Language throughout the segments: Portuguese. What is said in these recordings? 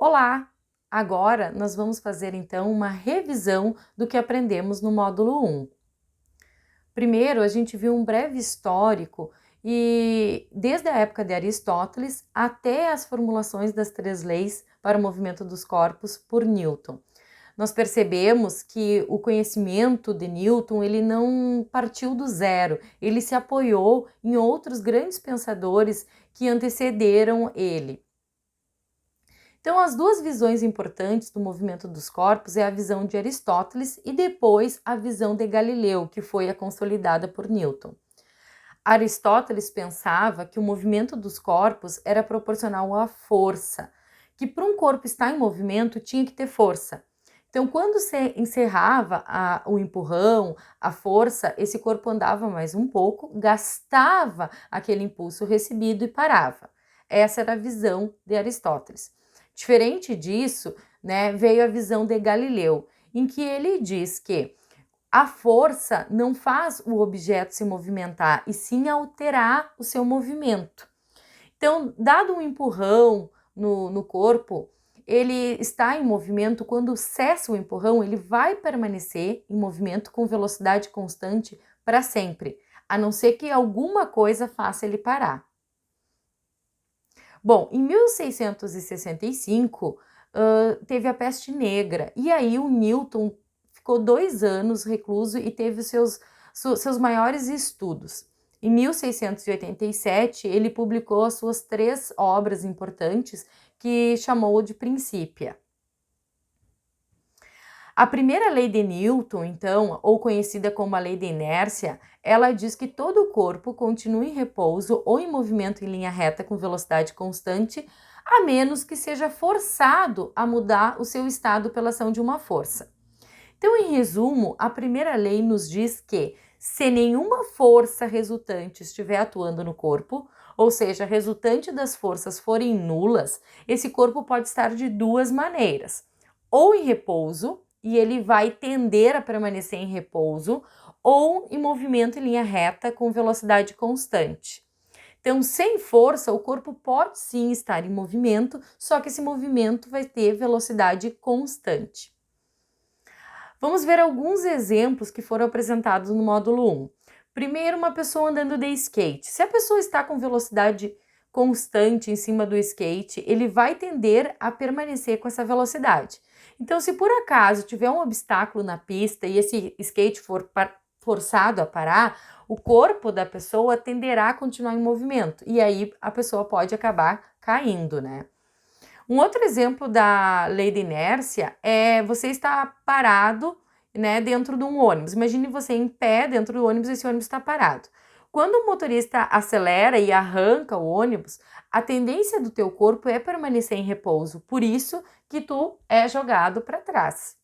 Olá! Agora nós vamos fazer então uma revisão do que aprendemos no módulo 1. Primeiro, a gente viu um breve histórico e desde a época de Aristóteles até as formulações das 3 leis para o movimento dos corpos por Newton. Nós percebemos que o conhecimento de Newton ele não partiu do zero, ele se apoiou em outros grandes pensadores que antecederam ele. Então, as duas visões importantes do movimento dos corpos é a visão de Aristóteles e depois a visão de Galileu, que foi a consolidada por Newton. Aristóteles pensava que o movimento dos corpos era proporcional à força, que para um corpo estar em movimento tinha que ter força. Então, quando se encerrava o empurrão, a força, esse corpo andava mais um pouco, gastava aquele impulso recebido e parava. Essa era a visão de Aristóteles. Diferente disso, veio a visão de Galileu, em que ele diz que a força não faz o objeto se movimentar, e sim alterar o seu movimento. Então, dado um empurrão no corpo, ele está em movimento. Quando cessa o empurrão, ele vai permanecer em movimento com velocidade constante para sempre, a não ser que alguma coisa faça ele parar. Bom, em 1665 teve a peste negra e aí o Newton ficou 2 anos recluso e teve seus maiores estudos. Em 1687 ele publicou as suas 3 obras importantes que chamou de Principia. A primeira lei de Newton, então, ou conhecida como a lei de inércia, ela diz que todo o corpo continua em repouso ou em movimento em linha reta com velocidade constante, a menos que seja forçado a mudar o seu estado pela ação de uma força. Então, em resumo, a primeira lei nos diz que se nenhuma força resultante estiver atuando no corpo, ou seja, resultante das forças forem nulas, esse corpo pode estar de 2 maneiras: ou em repouso, e ele vai tender a permanecer em repouso, ou em movimento em linha reta com velocidade constante. Então, sem força, o corpo pode sim estar em movimento, só que esse movimento vai ter velocidade constante. Vamos ver alguns exemplos que foram apresentados no módulo 1. Primeiro, uma pessoa andando de skate. Se a pessoa está com velocidade constante em cima do skate, ele vai tender a permanecer com essa velocidade. Então, se por acaso tiver um obstáculo na pista e esse skate for forçado a parar, o corpo da pessoa tenderá a continuar em movimento e aí a pessoa pode acabar caindo, né? Um outro exemplo da lei de inércia é você estar parado, dentro de um ônibus. Imagine você em pé dentro do ônibus e esse ônibus está parado. Quando o motorista acelera e arranca o ônibus, a tendência do teu corpo é permanecer em repouso, por isso que tu é jogado para trás.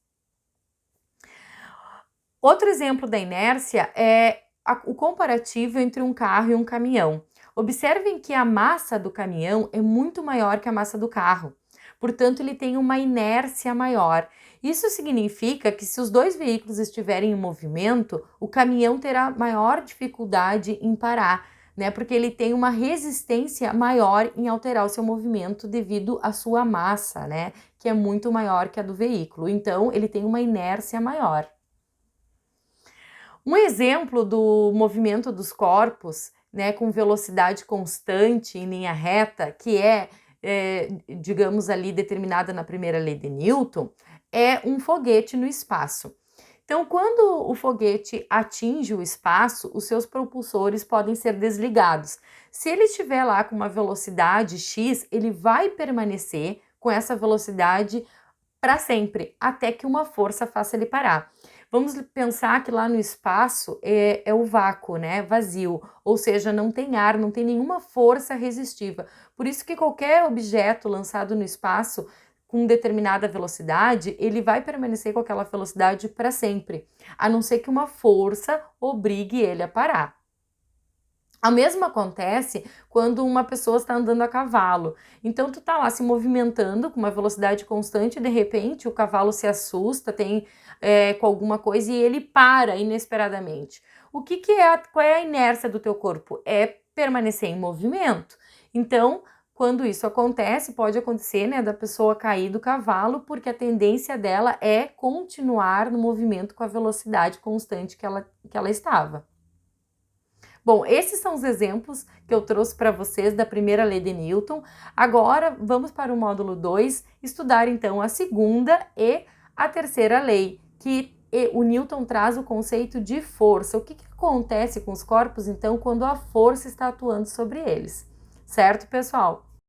Outro exemplo da inércia é o comparativo entre um carro e um caminhão. Observem que a massa do caminhão é muito maior que a massa do carro, portanto ele tem uma inércia maior. Isso significa que se os 2 veículos estiverem em movimento, o caminhão terá maior dificuldade em parar, porque ele tem uma resistência maior em alterar o seu movimento devido à sua massa, que é muito maior que a do veículo. Então ele tem uma inércia maior. Um exemplo do movimento dos corpos, com velocidade constante em linha reta, que digamos ali, determinada na primeira lei de Newton, é um foguete no espaço. Então, quando o foguete atinge o espaço, os seus propulsores podem ser desligados. Se ele estiver lá com uma velocidade x, ele vai permanecer com essa velocidade para sempre, até que uma força faça ele parar. Vamos pensar que lá no espaço é o vácuo, vazio, ou seja, não tem ar, não tem nenhuma força resistiva. Por isso que qualquer objeto lançado no espaço com determinada velocidade, ele vai permanecer com aquela velocidade para sempre, a não ser que uma força obrigue ele a parar. O mesmo acontece quando uma pessoa está andando a cavalo. Então, tu tá lá se movimentando com uma velocidade constante e de repente o cavalo se assusta, tem com alguma coisa e ele para inesperadamente. Qual é a inércia do teu corpo? É permanecer em movimento. Então, Quando isso acontece, pode acontecer, né, da pessoa cair do cavalo, porque a tendência dela é continuar no movimento com a velocidade constante que ela estava. Bom, esses são os exemplos que eu trouxe para vocês da primeira lei de Newton. Agora, vamos para o módulo 2, estudar então a segunda e a terceira lei, que o Newton traz o conceito de força. O que acontece com os corpos, então, quando a força está atuando sobre eles? Certo, pessoal?